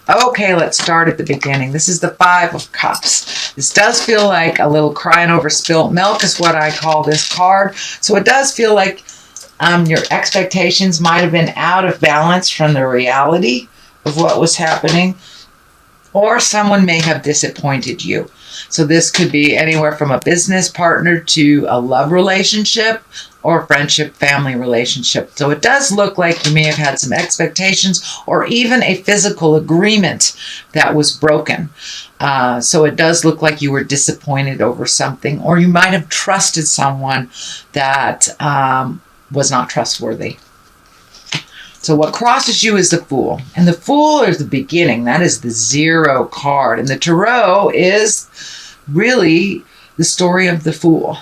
Okay, let's start at the beginning. This is the Five of Cups. This does feel like a little crying over spilt milk is what I call this card. So it does feel like your expectations might have been out of balance from the reality of what was happening, or someone may have disappointed you. So this could be anywhere from a business partner to a love relationship or friendship, family relationship. So it does look like you may have had some expectations or even a physical agreement that was broken. So it does look like you were disappointed over something, or you might have trusted someone that was not trustworthy. So what crosses you is the Fool. And the Fool is the beginning. That is the 0 card. And the Tarot is really the story of the Fool.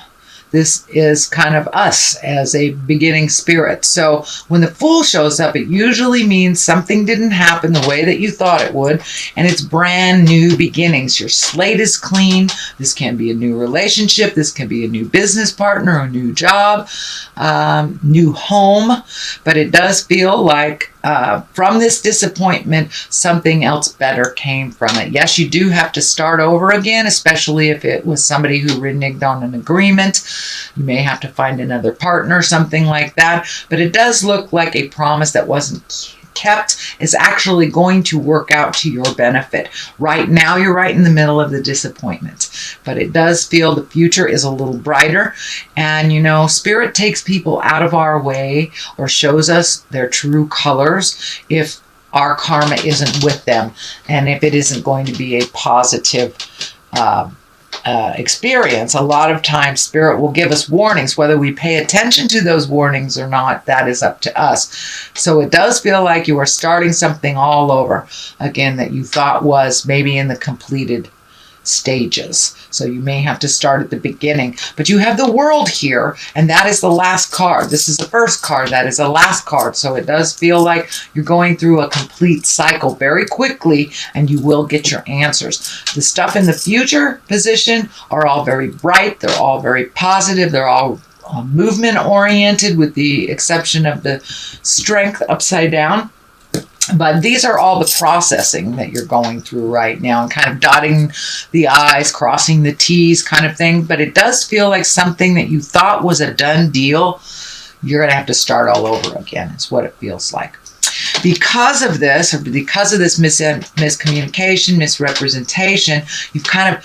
This is kind of us as a beginning spirit. So when the Fool shows up, it usually means something didn't happen the way that you thought it would, and it's brand new beginnings. Your slate is clean. This can be a new relationship. This can be a new business partner, a new job, new home. But it does feel like from this disappointment, something else better came from it. Yes, you do have to start over again, especially if it was somebody who reneged on an agreement. You may have to find another partner, something like that. But it does look like a promise that wasn't kept is actually going to work out to your benefit. Right now, you're right in the middle of the disappointment. But it does feel the future is a little brighter. And, Spirit takes people out of our way or shows us their true colors if our karma isn't with them and if it isn't going to be a positive experience. A lot of times Spirit will give us warnings. Whether we pay attention to those warnings or not, that is up to us. So it does feel like you are starting something all over again that you thought was maybe in the completed stages. So you may have to start at the beginning. But you have the World here, and that is the last card. This is the first card. That is the last card. So it does feel like you're going through a complete cycle very quickly, and you will get your answers. The stuff in the future position are all very bright. They're all very positive. They're all movement oriented, with the exception of the Strength upside down. But these are all the processing that you're going through right now, and kind of dotting the I's, crossing the T's kind of thing. But it does feel like something that you thought was a done deal, you're going to have to start all over again. It's what it feels like. Because of this, miscommunication, misrepresentation, you've kind of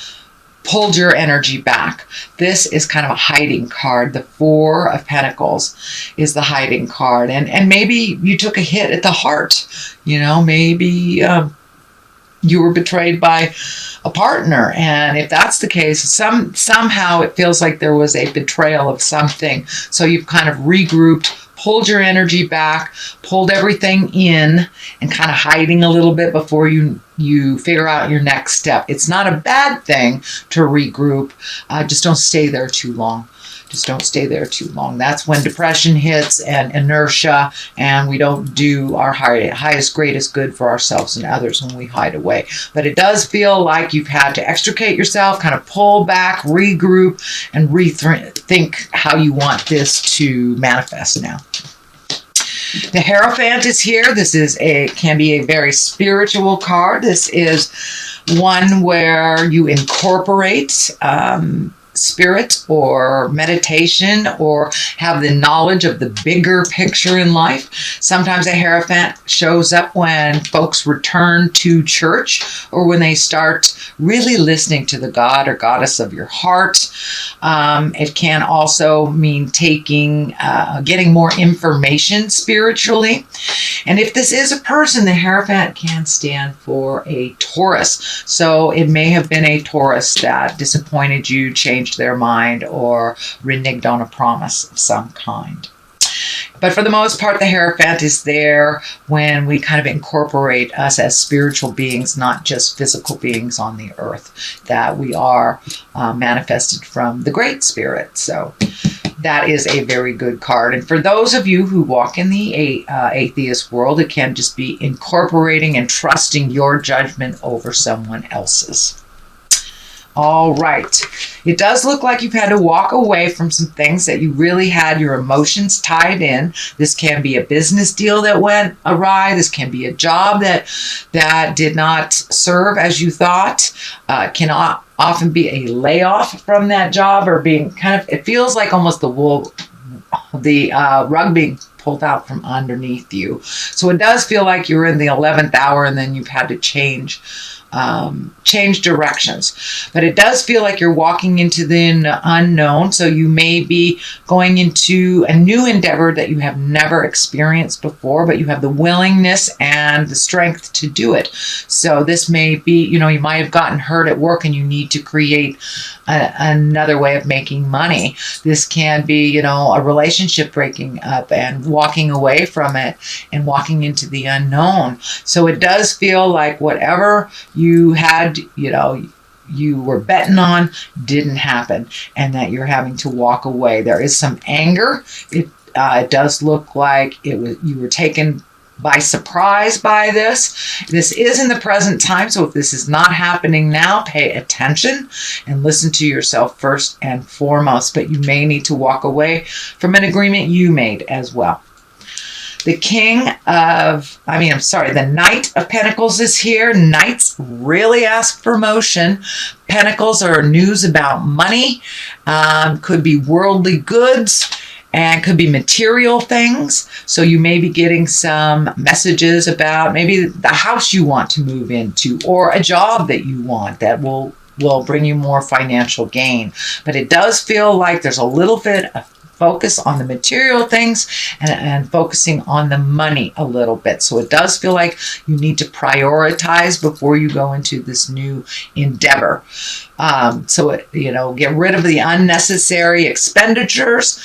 pulled your energy back. This is kind of a hiding card. The Four of Pentacles is the hiding card. And maybe you took a hit at the heart. Maybe you were betrayed by a partner. And if that's the case, somehow it feels like there was a betrayal of something. So you've kind of regrouped, pulled your energy back, pulled everything in, and kind of hiding a little bit before you figure out your next step. It's not a bad thing to regroup. Just don't stay there too long. That's when depression hits and inertia, and we don't do our highest, greatest good for ourselves and others when we hide away. But it does feel like you've had to extricate yourself, kind of pull back, regroup, and rethink how you want this to manifest now. The Hierophant is here. This can be a very spiritual card. This is one where you incorporate spirit or meditation or have the knowledge of the bigger picture in life. Sometimes a Hierophant shows up when folks return to church or when they start really listening to the God or Goddess of your heart. It can also mean getting more information spiritually. And if this is a person, the Hierophant can stand for a Taurus. So it may have been a Taurus that disappointed you, changed their mind, or reneged on a promise of some kind. But for the most part, the Hierophant is there when we kind of incorporate us as spiritual beings, not just physical beings on the earth, that we are manifested from the Great Spirit. So that is a very good card. And for those of you who walk in the atheist world, it can just be incorporating and trusting your judgment over someone else's. All right. It does look like you've had to walk away from some things that you really had your emotions tied in. This can be a business deal that went awry. This can be a job that did not serve as you thought. Can often be a layoff from that job, or being kind of, it feels like almost the rug being pulled out from underneath you. So it does feel like you're in the 11th hour and then you've had to change directions. But it does feel like you're walking into the unknown. So you may be going into a new endeavor that you have never experienced before, but you have the willingness and the strength to do it. So this may be, you might have gotten hurt at work and you need to create another way of making money. This can be, a relationship breaking up and walking away from it and walking into the unknown. So it does feel like whatever you had, you were betting on didn't happen, and that you're having to walk away. There is some anger. It does look like you were taken by surprise by this. This is in the present time, so if this is not happening now, pay attention and listen to yourself first and foremost. But you may need to walk away from an agreement you made as well. The Knight of Pentacles is here. Knights really ask for motion. Pentacles are news about money, could be worldly goods, and could be material things. So you may be getting some messages about maybe the house you want to move into, or a job that you want that will bring you more financial gain. But it does feel like there's a little bit of focus on the material things and focusing on the money a little bit. So it does feel like you need to prioritize before you go into this new endeavor. Get rid of the unnecessary expenditures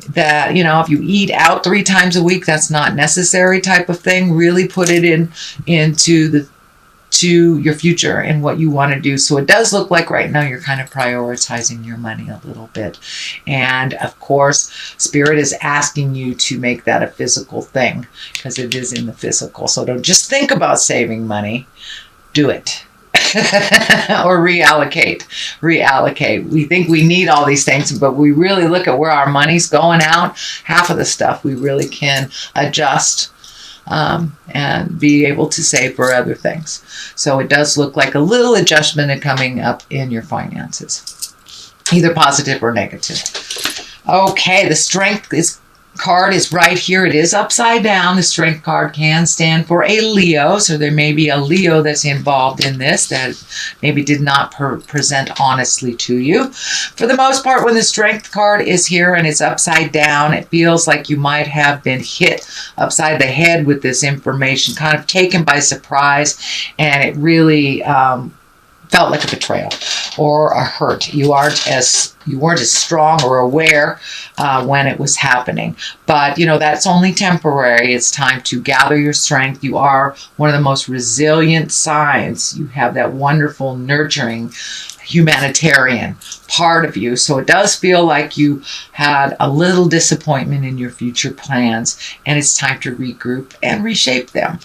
that, if you eat out 3 times a week, that's not necessary type of thing. Really put it into your future and what you want to do. So it does look like right now you're kind of prioritizing your money a little bit. And of course, Spirit is asking you to make that a physical thing, because it is in the physical. So don't just think about saving money, do it. Or reallocate. We think we need all these things, but we really look at where our money's going out. Half of the stuff we really can adjust and be able to save for other things. So it does look like a little adjustment coming up in your finances, either positive or negative. Okay, the Strength card is right here. It is upside down. The Strength card can stand for a Leo, so there may be a Leo that's involved in this that maybe did not present honestly to you. For the most part, when the Strength card is here and it's upside down, it feels like you might have been hit upside the head with this information, kind of taken by surprise, and it really felt like a betrayal or a hurt. You weren't as strong or aware when it was happening. But, that's only temporary. It's time to gather your strength. You are one of the most resilient signs. You have that wonderful, nurturing, humanitarian part of you. So it does feel like you had a little disappointment in your future plans, and it's time to regroup and reshape them.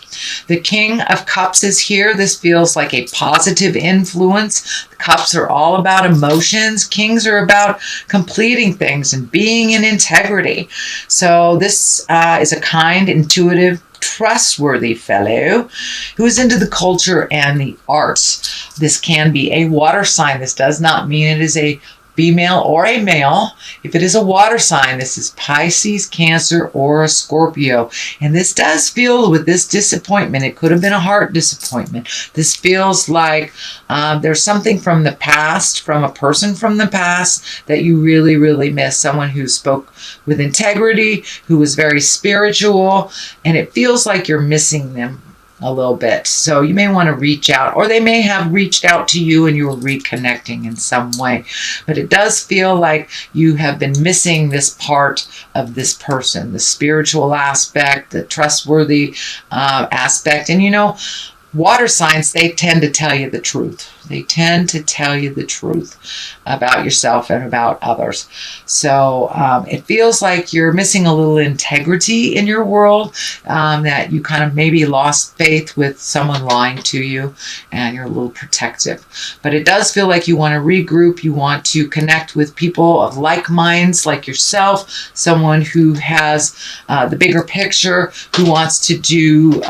The King of Cups is here. This feels like a positive influence. The Cups are all about emotions. Kings are about completing things and being in integrity. So this is a kind, intuitive, trustworthy fellow who is into the culture and the arts. This can be a water sign. This does not mean it is a female or a male. If it is a water sign, this is Pisces, Cancer, or a Scorpio. And this does feel, with this disappointment, it could have been a heart disappointment. This feels like there's something from the past, from a person from the past, that you really, really miss. Someone who spoke with integrity, who was very spiritual, and it feels like you're missing them a little bit. So you may want to reach out, or they may have reached out to you and you were reconnecting in some way. But it does feel like you have been missing this part of this person, the spiritual aspect, the trustworthy aspect. And water signs, they tend to tell you the truth. They tend to tell you the truth about yourself and about others. So it feels like you're missing a little integrity in your world, that you kind of maybe lost faith with someone lying to you, and you're a little protective. But it does feel like you want to regroup. You want to connect with people of like minds like yourself, someone who has the bigger picture, who wants to do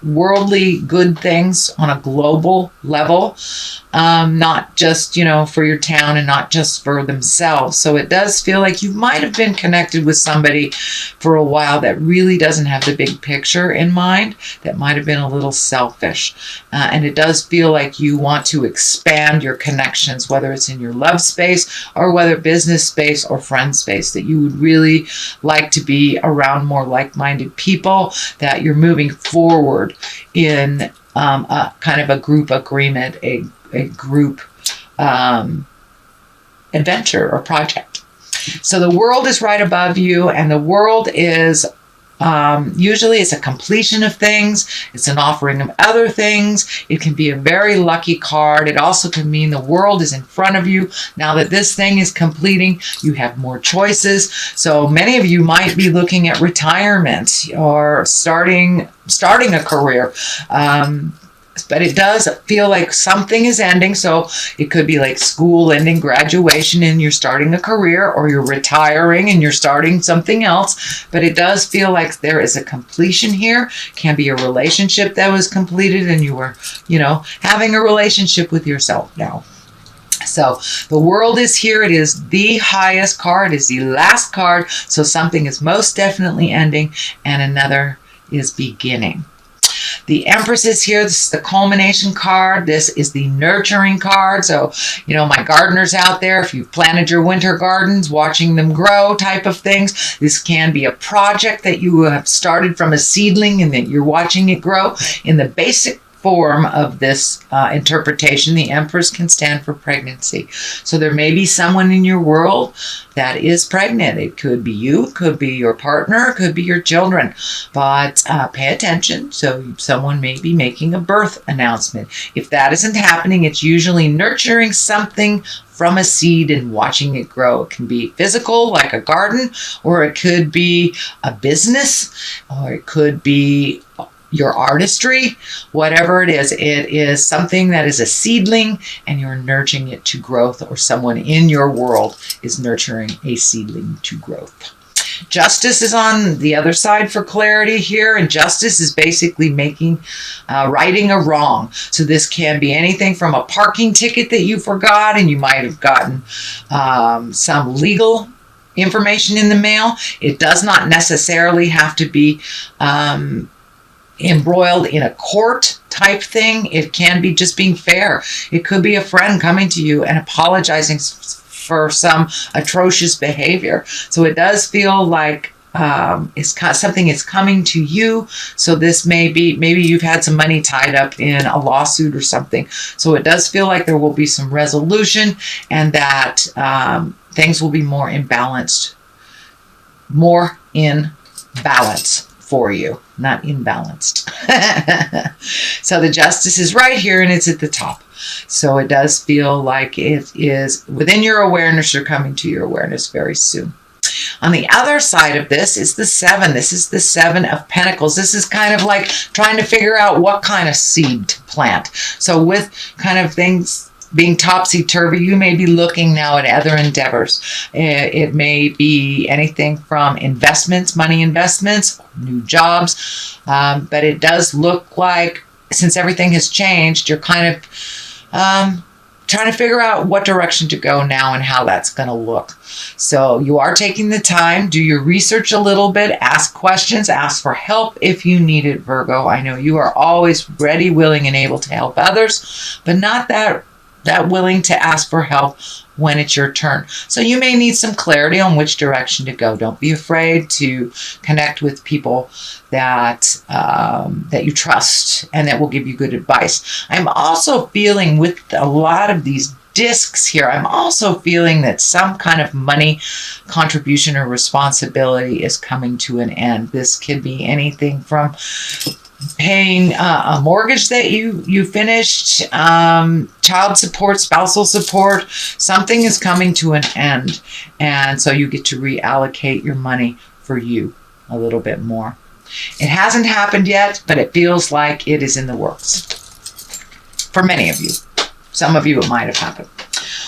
worldly good things on a global level, not just, for your town and not just for themselves. So it does feel like you might have been connected with somebody for a while that really doesn't have the big picture in mind, that might have been a little selfish. And it does feel like you want to expand your connections, whether it's in your love space or whether business space or friend space, that you would really like to be around more like-minded people, that you're moving forward in a kind of a group agreement, a group adventure or project. So the world is right above you, and the world is usually it's a completion of things. It's an offering of other things. It can be a very lucky card. It also can mean the world is in front of you. Now that this thing is completing, you have more choices. So many of you might be looking at retirement or starting a career. But it does feel like something is ending. So it could be like school ending, graduation, and you're starting a career, or you're retiring and you're starting something else. But it does feel like there is a completion here. Can be a relationship that was completed and you were, having a relationship with yourself now. So the world is here. It is the highest card. It is the last card. So something is most definitely ending and another is beginning. The Empress is here. This is the culmination card. This is the nurturing card. So, my gardeners out there, if you've planted your winter gardens, watching them grow type of things, this can be a project that you have started from a seedling and that you're watching it grow. In the basic form of this interpretation, the Empress can stand for pregnancy. So there may be someone in your world that is pregnant. It could be you, it could be your partner, it could be your children. But pay attention. So someone may be making a birth announcement. If that isn't happening, it's usually nurturing something from a seed and watching it grow. It can be physical, like a garden, or it could be a business, or it could be your artistry, whatever it is something that is a seedling and you're nurturing it to growth, or someone in your world is nurturing a seedling to growth. Justice is on the other side for clarity here, and justice is basically righting a wrong. So this can be anything from a parking ticket that you forgot and you might have gotten some legal information in the mail. It does not necessarily have to be embroiled in a court type thing. It can be just being fair. It could be a friend coming to you and apologizing for some atrocious behavior. So it does feel like something is coming to you. So this maybe you've had some money tied up in a lawsuit or something. So it does feel like there will be some resolution, and that things will be more in balance for you, not imbalanced. So the Justice is right here and it's at the top. So it does feel like it is within your awareness, or coming to your awareness very soon. On the other side of this is the 7. This is the 7 of Pentacles. This is kind of like trying to figure out what kind of seed to plant. So with kind of things being topsy-turvy, you may be looking now at other endeavors. It may be anything from investments, money investments, new jobs, but it does look like, since everything has changed, you're kind of trying to figure out what direction to go now and how that's going to look. So you are taking the time, do your research a little bit, ask questions, ask for help if you need it, Virgo. I know you are always ready, willing, and able to help others, but not that willing to ask for help when it's your turn. So you may need some clarity on which direction to go. Don't be afraid to connect with people that you trust and that will give you good advice. I'm also feeling, with a lot of these discs here, I'm also feeling that some kind of money contribution or responsibility is coming to an end. This could be anything from paying a mortgage that you finished, child support, spousal support. Something is coming to an end, and so you get to reallocate your money for you a little bit more. It hasn't happened yet, but it feels like it is in the works for many of you. Some of you it might have happened.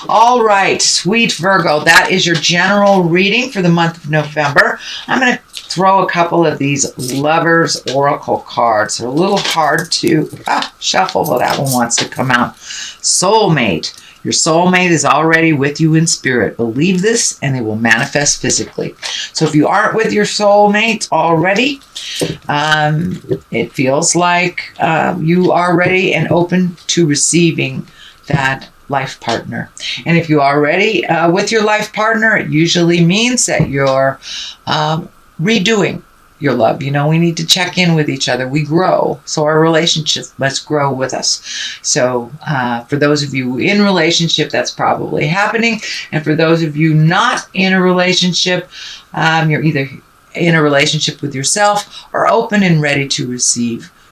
All right, sweet Virgo, that is your general reading for the month of November. I'm going to throw a couple of these Lovers Oracle cards. They're a little hard to shuffle, but that one wants to come out. Soulmate. Your soulmate is already with you in spirit. Believe this and it will manifest physically. So if you aren't with your soulmate already, it feels like you are ready and open to receiving that life partner. And if you're already with your life partner, it usually means that you're redoing your love. You know, we need to check in with each other. We grow, so our relationship must grow with us. So for those of you in relationship, that's probably happening. And for those of you not in a relationship, you're either in a relationship with yourself or open and ready to receive